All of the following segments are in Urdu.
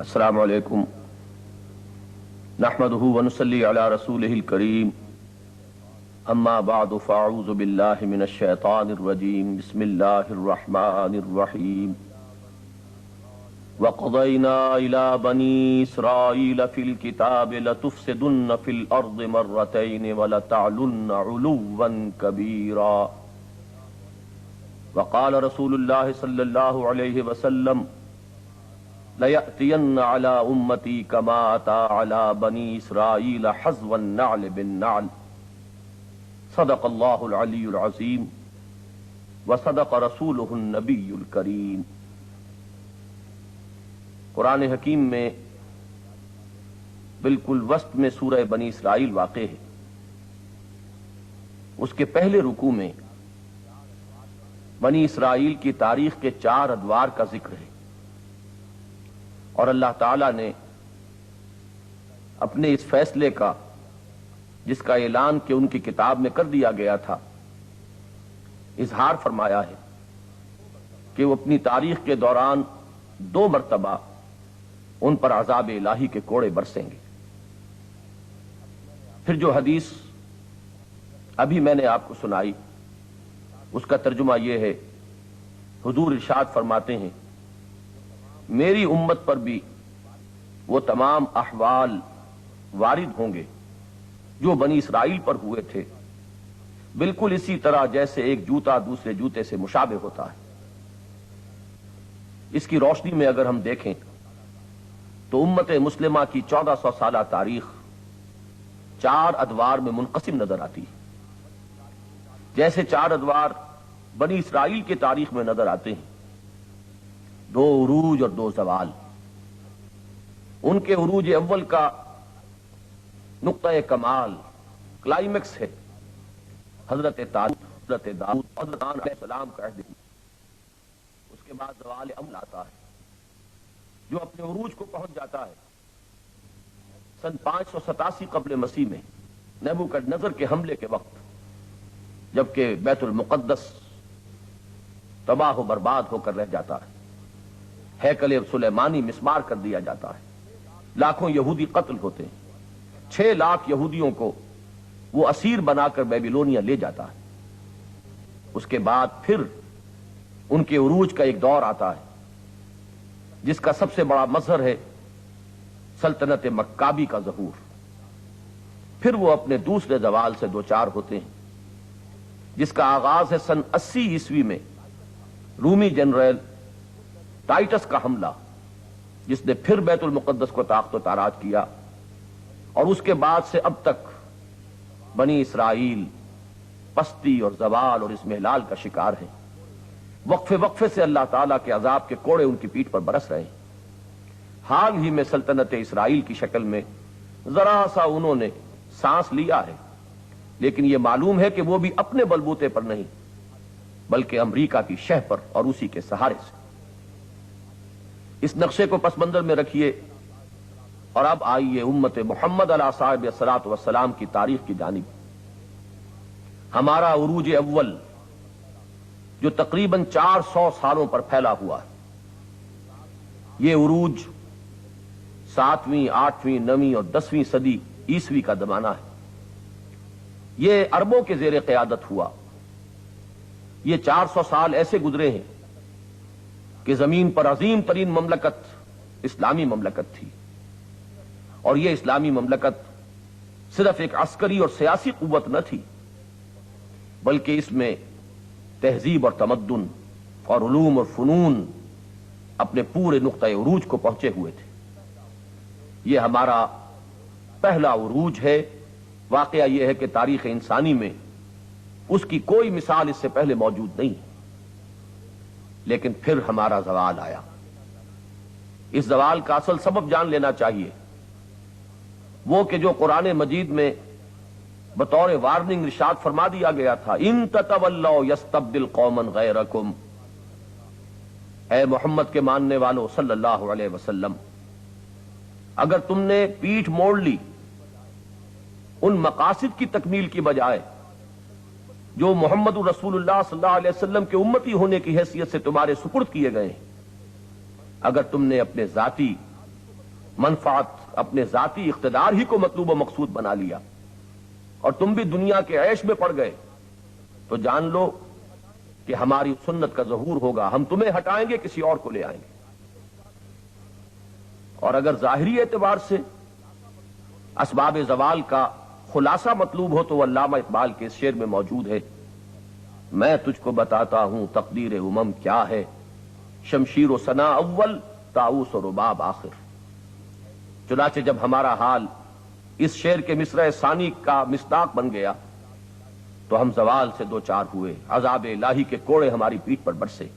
السلام علیکم نحمده ونصلی علی رسولہ الکریم اما بعد فاعوذ باللہ من الشیطان الرجیم بسم اللہ الرحمن الرحیم وقضینا الی بنی اسرائیل فی الکتاب لتفسدن فی الارض مرتین ولتعلن علوا کبیرا وقال رسول اللہ صلی اللہ علیہ وسلم لَيَأْتِيَنَّ عَلَى أُمَّتِي كَمَا أَتَى عَلَى بَنِي إِسْرَائِيلَ حَزْوَ النَّعْلِ بِالنَّعْلِ صدق اللہ العلی العظیم وصدق رسولہ النبی الکریم۔ قرآن حکیم میں بالکل وسط میں سورہ بنی اسرائیل واقع ہے۔ اس کے پہلے رکوع میں بنی اسرائیل کی تاریخ کے 4 ادوار کا ذکر ہے، اور اللہ تعالی نے اپنے اس فیصلے کا، جس کا اعلان کہ ان کی کتاب میں کر دیا گیا تھا، اظہار فرمایا ہے کہ وہ اپنی تاریخ کے دوران 2 مرتبہ ان پر عذاب الہی کے کوڑے برسیں گے۔ پھر جو حدیث ابھی میں نے آپ کو سنائی، اس کا ترجمہ یہ ہے، حضور ارشاد فرماتے ہیں میری امت پر بھی وہ تمام احوال وارد ہوں گے جو بنی اسرائیل پر ہوئے تھے، بالکل اسی طرح جیسے ایک جوتا دوسرے جوتے سے مشابہ ہوتا ہے۔ اس کی روشنی میں اگر ہم دیکھیں تو امت مسلمہ کی 1400 سالہ تاریخ 4 ادوار میں منقسم نظر آتی ہے، جیسے 4 ادوار بنی اسرائیل کی تاریخ میں نظر آتے ہیں، 2 عروج اور 2 زوال۔ ان کے عروج اول کا نقطہ کمال، کلائمیکس ہے حضرت داؤد حضرت علیہ السلام کا عہد۔ اس کے بعد زوال امر آتا ہے جو اپنے عروج کو پہنچ جاتا ہے سن 587 قبل مسیح میں نیبوکڈنیزر کے حملے کے وقت، جبکہ بیت المقدس تباہ و برباد ہو کر رہ جاتا ہے، ہیکل سلیمانی مسمار کر دیا جاتا ہے، لاکھوں یہودی قتل ہوتے ہیں، 6 لاکھ یہودیوں کو وہ اسیر بنا کر بیبیلونیا لے جاتا ہے۔ اس کے بعد پھر ان کے عروج کا ایک دور آتا ہے جس کا سب سے بڑا مظہر ہے سلطنت مکابی کا ظہور۔ پھر وہ اپنے دوسرے زوال سے دوچار ہوتے ہیں، جس کا آغاز ہے سن 80 عیسوی میں رومی جنرل ٹائٹس کا حملہ، جس نے پھر بیت المقدس کو طاقت و تاراج کیا، اور اس کے بعد سے اب تک بنی اسرائیل پستی اور زوال اور اسمحلال کا شکار ہے۔ وقفے وقفے سے اللہ تعالیٰ کے عذاب کے کوڑے ان کی پیٹھ پر برس رہے ہیں۔ حال ہی میں سلطنت اسرائیل کی شکل میں ذرا سا انہوں نے سانس لیا ہے، لیکن یہ معلوم ہے کہ وہ بھی اپنے بلبوتے پر نہیں، بلکہ امریکہ کی شہ پر اور اسی کے سہارے سے۔ اس نقشے کو پس منظر میں رکھیے، اور اب آئیے امت محمد علیہ صاحب الصلاۃ والسلام کی تاریخ کی جانب۔ ہمارا عروج اول جو تقریباً 400 سالوں پر پھیلا ہوا ہے، یہ عروج 7ویں، 8ویں، 9ویں اور 10ویں صدی عیسوی کا زمانہ ہے۔ یہ عربوں کے زیر قیادت ہوا۔ یہ 400 سال ایسے گزرے ہیں کہ زمین پر عظیم ترین مملکت اسلامی مملکت تھی، اور یہ اسلامی مملکت صرف ایک عسکری اور سیاسی قوت نہ تھی، بلکہ اس میں تہذیب اور تمدن اور علوم اور فنون اپنے پورے نقطۂ عروج کو پہنچے ہوئے تھے۔ یہ ہمارا پہلا عروج ہے۔ واقعہ یہ ہے کہ تاریخ انسانی میں اس کی کوئی مثال اس سے پہلے موجود نہیں، لیکن پھر ہمارا زوال آیا۔ اس زوال کا اصل سبب جان لینا چاہیے، وہ کہ جو قرآن مجید میں بطور وارننگ ارشاد فرما دیا گیا تھا، ان تتولوا یستبدل قوما غیرکم، اے محمد کے ماننے والوں صلی اللہ علیہ وسلم، اگر تم نے پیٹھ موڑ لی ان مقاصد کی تکمیل کی بجائے جو محمد رسول اللہ صلی اللہ علیہ وسلم کے امتی ہونے کی حیثیت سے تمہارے سپرد کیے گئے ہیں، اگر تم نے اپنے ذاتی منفعت اپنے ذاتی اقتدار ہی کو مطلوب و مقصود بنا لیا اور تم بھی دنیا کے عیش میں پڑ گئے، تو جان لو کہ ہماری سنت کا ظہور ہوگا، ہم تمہیں ہٹائیں گے، کسی اور کو لے آئیں گے۔ اور اگر ظاہری اعتبار سے اسباب زوال کا خلاصہ مطلوب ہو تو علامہ اقبال کے اس شعر میں موجود ہے، میں تجھ کو بتاتا ہوں تقدیر امم کیا ہے، شمشیر و ثنا اول طاؤس و رباب آخر۔ چنانچہ جب ہمارا حال اس شعر کے مصرع ثانی کا مصداق بن گیا تو ہم زوال سے دو چار ہوئے، عذاب الہی کے کوڑے ہماری پیٹھ پر برسے،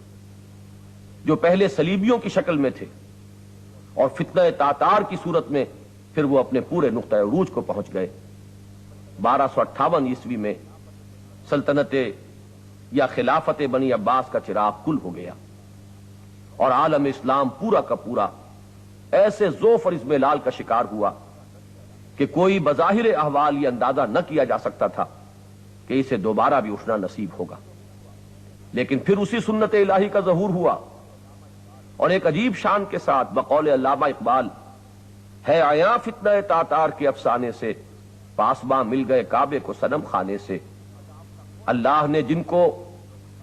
جو پہلے صلیبیوں کی شکل میں تھے اور فتنہ تاتار کی صورت میں پھر وہ اپنے پورے نقطہ عروج کو پہنچ گئے۔ 1258 عیسوی میں سلطنت یا خلافت بنی عباس کا چراغ کل ہو گیا اور عالم اسلام پورا کا پورا ایسے ذوف اور اضمحلال کا شکار ہوا کہ کوئی بظاہر احوال یہ اندازہ نہ کیا جا سکتا تھا کہ اسے دوبارہ بھی اٹھنا نصیب ہوگا۔ لیکن پھر اسی سنت الہی کا ظہور ہوا اور ایک عجیب شان کے ساتھ بقول علامہ اقبال ہے عیاں فتنہ تاتار کے افسانے سے، پاسباں مل گئے کعبے کو صنم خانے سے۔ اللہ نے جن کو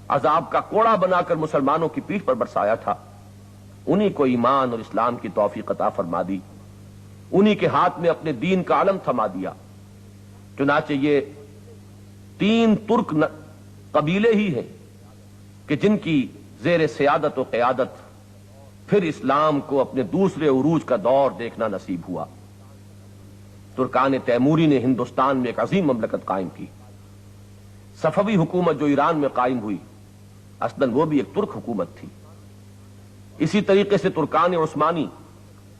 عذاب کا کوڑا بنا کر مسلمانوں کی پیٹھ پر برسایا تھا، انہی کو ایمان اور اسلام کی توفیق عطا فرما دی، انہی کے ہاتھ میں اپنے دین کا علم تھما دیا۔ چنانچہ یہ 3 ترک قبیلے ہی ہیں کہ جن کی زیر سیادت و قیادت پھر اسلام کو اپنے دوسرے عروج کا دور دیکھنا نصیب ہوا۔ ترکان تیموری نے ہندوستان میں ایک عظیم مملکت قائم کی۔ صفوی حکومت جو ایران میں قائم ہوئی، اصلاً وہ بھی ایک ترک حکومت تھی۔ اسی طریقے سے ترکان عثمانی،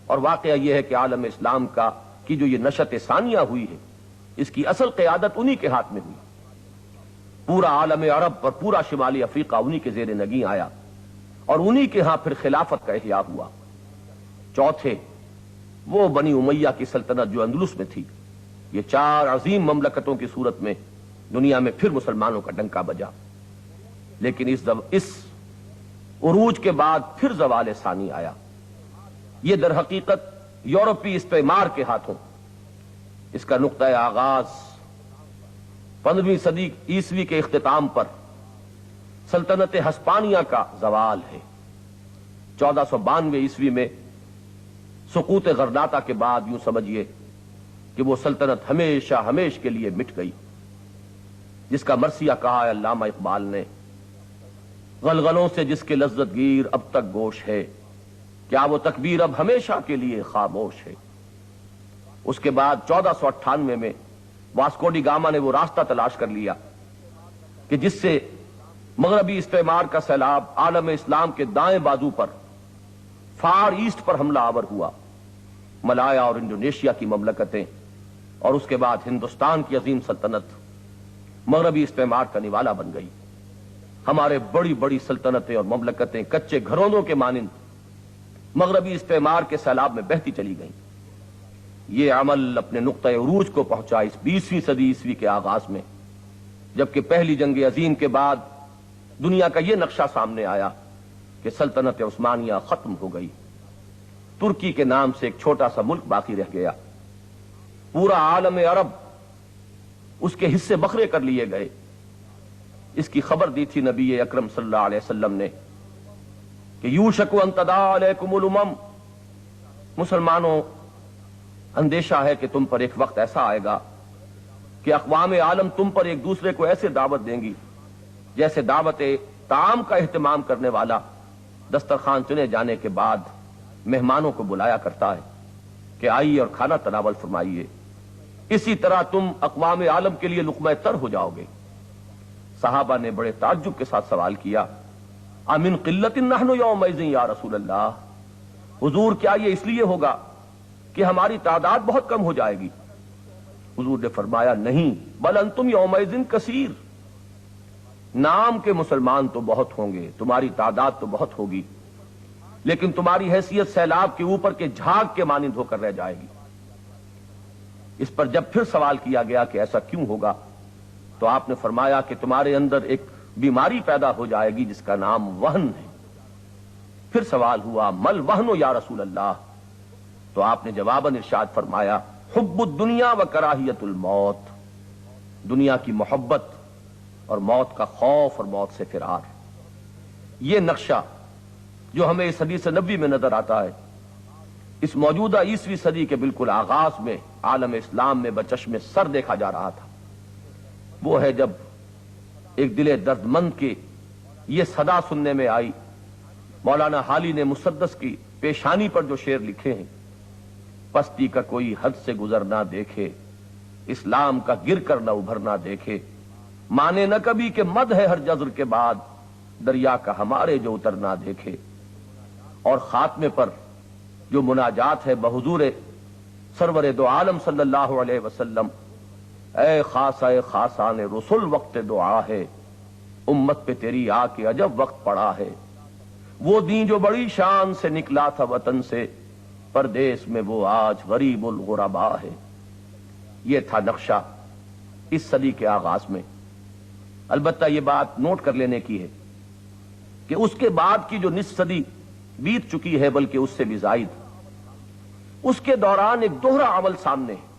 اور واقعہ یہ ہے کہ عالم اسلام کی جو یہ نشت ثانیہ ہوئی ہے، اس کی اصل قیادت انہی کے ہاتھ میں ہوئی۔ پورا عالم عرب اور پورا شمالی افریقہ انہی کے زیر نگیں آیا اور انہی کے ہاں پھر خلافت کا احیاء ہوا۔ چوتھے وہ بنی امیہ کی سلطنت جو اندلس میں تھی، یہ 4 عظیم مملکتوں کی صورت میں دنیا میں پھر مسلمانوں کا ڈنکا بجا۔ لیکن اس عروج کے بعد پھر زوال ثانی آیا۔ یہ در حقیقت یورپی استعمار کے ہاتھوں اس کا نقطہ آغاز 15ویں صدی عیسوی کے اختتام پر سلطنت ہسپانیہ کا زوال ہے۔ 1492 عیسوی میں سقوط غرناطہ کے بعد یوں سمجھیے کہ وہ سلطنت ہمیشہ ہمیش کے لیے مٹ گئی، جس کا مرثیہ کہا ہے علامہ اقبال نے، غلغلوں سے جس کے لذت گیر اب تک گوش ہے، کیا وہ تکبیر اب ہمیشہ کے لیے خاموش ہے۔ اس کے بعد 1498 میں واسکو ڈی گاما نے وہ راستہ تلاش کر لیا کہ جس سے مغربی استعمار کا سیلاب عالم اسلام کے دائیں بازو پر فار ایسٹ پر حملہ آور ہوا۔ ملایا اور انڈونیشیا کی مملکتیں اور اس کے بعد ہندوستان کی عظیم سلطنت مغربی استعمار کا نوالا بن گئی۔ ہمارے بڑی بڑی سلطنتیں اور مملکتیں کچے گھرونوں کے مانند مغربی استعمار کے سیلاب میں بہتی چلی گئیں۔ یہ عمل اپنے نقطہ عروج کو پہنچا اس 20ویں صدی عیسوی کے آغاز میں، جبکہ پہلی جنگ عظیم کے بعد دنیا کا یہ نقشہ سامنے آیا کہ سلطنت عثمانیہ ختم ہو گئی، ترکی کے نام سے ایک چھوٹا سا ملک باقی رہ گیا، پورا عالم عرب اس کے حصے بکھرے کر لیے گئے۔ اس کی خبر دی تھی نبی اکرم صلی اللہ علیہ وسلم نے کہ یوشک ان تداعی علیکم الامم، مسلمانوں اندیشہ ہے کہ تم پر ایک وقت ایسا آئے گا کہ اقوام عالم تم پر ایک دوسرے کو ایسے دعوت دیں گی جیسے دعوت طعام کا اہتمام کرنے والا دسترخوان چنے جانے کے بعد مہمانوں کو بلایا کرتا ہے کہ آئیے اور کھانا تناول فرمائیے، اسی طرح تم اقوام عالم کے لیے لقمہ تر ہو جاؤ گے۔ صحابہ نے بڑے تعجب کے ساتھ سوال کیا، امن قلت نحن یومئذ یا رسول اللہ، حضور کیا یہ اس لیے ہوگا کہ ہماری تعداد بہت کم ہو جائے گی؟ حضور نے فرمایا نہیں، بل انتم یومئذ کثیر، نام کے مسلمان تو بہت ہوں گے، تمہاری تعداد تو بہت ہوگی، لیکن تمہاری حیثیت سیلاب کے اوپر کے جھاگ کے مانند ہو کر رہ جائے گی۔ اس پر جب پھر سوال کیا گیا کہ ایسا کیوں ہوگا تو آپ نے فرمایا کہ تمہارے اندر ایک بیماری پیدا ہو جائے گی جس کا نام وہن ہے۔ پھر سوال ہوا مل وہن یا رسول اللہ، تو آپ نے جواباً ارشاد فرمایا حب الدنیا و کراہیت الموت، دنیا کی محبت اور موت کا خوف اور موت سے فرار۔ یہ نقشہ جو ہمیں اس حدیث نبوی میں نظر آتا ہے، اس موجودہ 20ویں صدی کے بالکل آغاز میں عالم اسلام میں بچشم سر دیکھا جا رہا تھا، وہ ہے جب ایک دل درد مند کی یہ صدا سننے میں آئی۔ مولانا حالی نے مسدس کی پیشانی پر جو شعر لکھے ہیں، پستی کا کوئی حد سے گزر نہ دیکھے، اسلام کا گر کر نہ ابھر نہ دیکھے، مانے نہ کبھی کہ مد ہے ہر جزر کے بعد، دریا کا ہمارے جو اتر نہ دیکھے۔ اور خاتمے پر جو مناجات ہے بحضور سرور دو عالم صلی اللہ علیہ وسلم، اے خاصہ خاصان رسول وقت دعا ہے، امت پہ تیری آ کے عجب وقت پڑا ہے، وہ دین جو بڑی شان سے نکلا تھا وطن سے، پردیس میں وہ آج غریب الغربا ہے۔ یہ تھا نقشہ اس صدی کے آغاز میں۔ البتہ یہ بات نوٹ کر لینے کی ہے کہ اس کے بعد کی جو نصف صدی بیت چکی ہے، بلکہ اس سے بھی زائد، اس کے دوران ایک دوہرا عمل سامنے ہے۔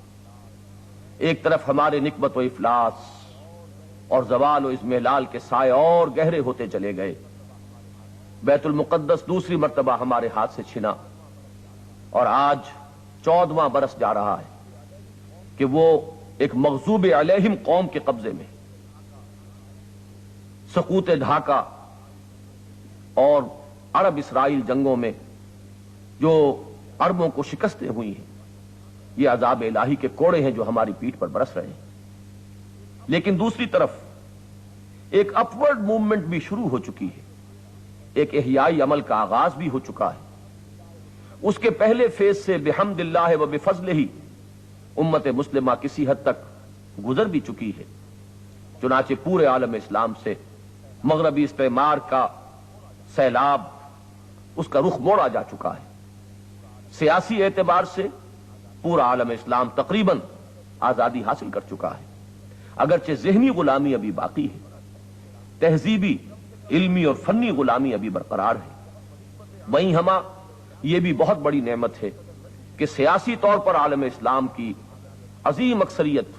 ایک طرف ہمارے نکبت و افلاس اور زوال و اضمحلال کے سائے اور گہرے ہوتے چلے گئے، بیت المقدس دوسری مرتبہ ہمارے ہاتھ سے چھنا، اور آج 14واں برس جا رہا ہے کہ وہ ایک مغضوب علیہم قوم کے قبضے میں۔ سقوط ڈھاکہ اور عرب اسرائیل جنگوں میں جو عربوں کو شکستیں ہوئی ہیں، یہ عذاب الہی کے کوڑے ہیں جو ہماری پیٹھ پر برس رہے ہیں۔ لیکن دوسری طرف ایک اپورڈ موومنٹ بھی شروع ہو چکی ہے، ایک احیائی عمل کا آغاز بھی ہو چکا ہے۔ اس کے پہلے فیز سے بحمد اللہ و بفضلہ ہی امت مسلمہ کسی حد تک گزر بھی چکی ہے، چنانچہ پورے عالم اسلام سے مغربی استعمار کا سیلاب اس کا رخ موڑا جا چکا ہے۔ سیاسی اعتبار سے پورا عالم اسلام تقریباً آزادی حاصل کر چکا ہے، اگرچہ ذہنی غلامی ابھی باقی ہے، تہذیبی، علمی اور فنی غلامی ابھی برقرار ہے۔ وہیں ہمیں یہ بھی بہت بڑی نعمت ہے کہ سیاسی طور پر عالم اسلام کی عظیم اکثریت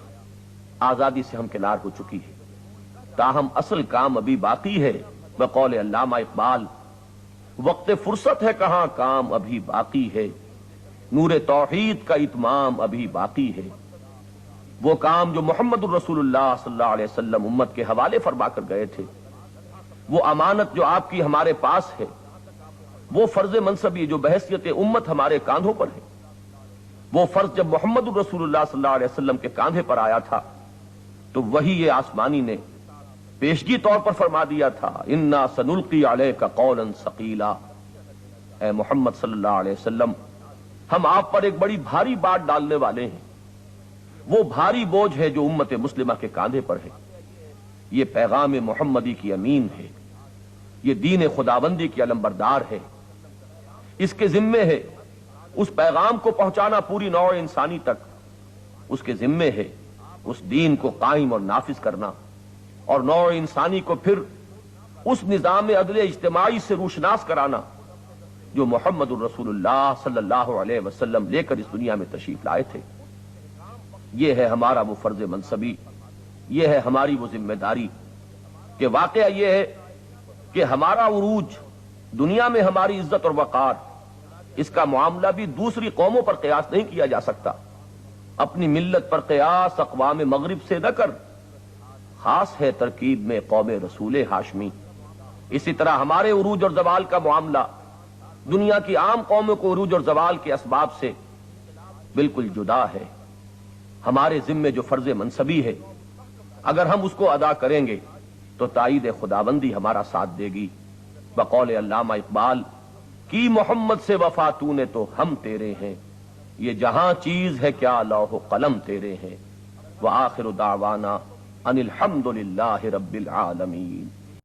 آزادی سے ہمکنار ہو چکی ہے، تاہم اصل کام ابھی باقی ہے۔ بقول علامہ اقبال، وقت فرصت ہے کہاں کام ابھی باقی ہے، نور توحید کا اتمام ابھی باقی ہے۔ وہ کام جو محمد الرسول اللہ صلی اللہ علیہ وسلم امت کے حوالے فرما کر گئے تھے، وہ امانت جو آپ کی ہمارے پاس ہے، وہ فرض منصبی جو بحیثیت امت ہمارے کاندھوں پر ہے، وہ فرض جب محمد الرسول اللہ صلی اللہ علیہ وسلم کے کاندھے پر آیا تھا تو وہی یہ آسمانی نے پیشگی طور پر فرما دیا تھا، انا سنلقی علیک قولا ثقیلا، اے محمد صلی اللہ علیہ وسلم، ہم آپ پر ایک بڑی بھاری بات ڈالنے والے ہیں۔ وہ بھاری بوجھ ہے جو امت مسلمہ کے کاندھے پر ہے، یہ پیغام محمدی کی امین ہے، یہ دین خداوندی کی علمبردار ہے، اس کے ذمے ہے اس پیغام کو پہنچانا پوری نوع انسانی تک، اس کے ذمے ہے اس دین کو قائم اور نافذ کرنا، اور نوع انسانی کو پھر اس نظام عدل اجتماعی سے روشناس کرانا جو محمد الرسول اللہ صلی اللہ علیہ وسلم لے کر اس دنیا میں تشریف لائے تھے۔ یہ ہے ہمارا وہ فرض منصبی، یہ ہے ہماری وہ ذمہ داری کہ واقعہ یہ ہے کہ ہمارا عروج دنیا میں ہماری عزت اور وقار، اس کا معاملہ بھی دوسری قوموں پر قیاس نہیں کیا جا سکتا۔ اپنی ملت پر قیاس اقوام مغرب سے نہ کر، خاص ہے ترکیب میں قوم رسول ہاشمی۔ اسی طرح ہمارے عروج اور زوال کا معاملہ دنیا کی عام قوموں کو عروج اور زوال کے اسباب سے بالکل جدا ہے۔ ہمارے ذمے جو فرض منصبی ہے، اگر ہم اس کو ادا کریں گے تو تائید خداوندی ہمارا ساتھ دے گی۔ بقول علامہ اقبال، کی محمد سے وفا تو نے تو ہم تیرے ہیں، یہ جہاں چیز ہے کیا لوح و قلم تیرے ہیں۔ وآخر دعوانا ان الحمد للہ رب العالمین۔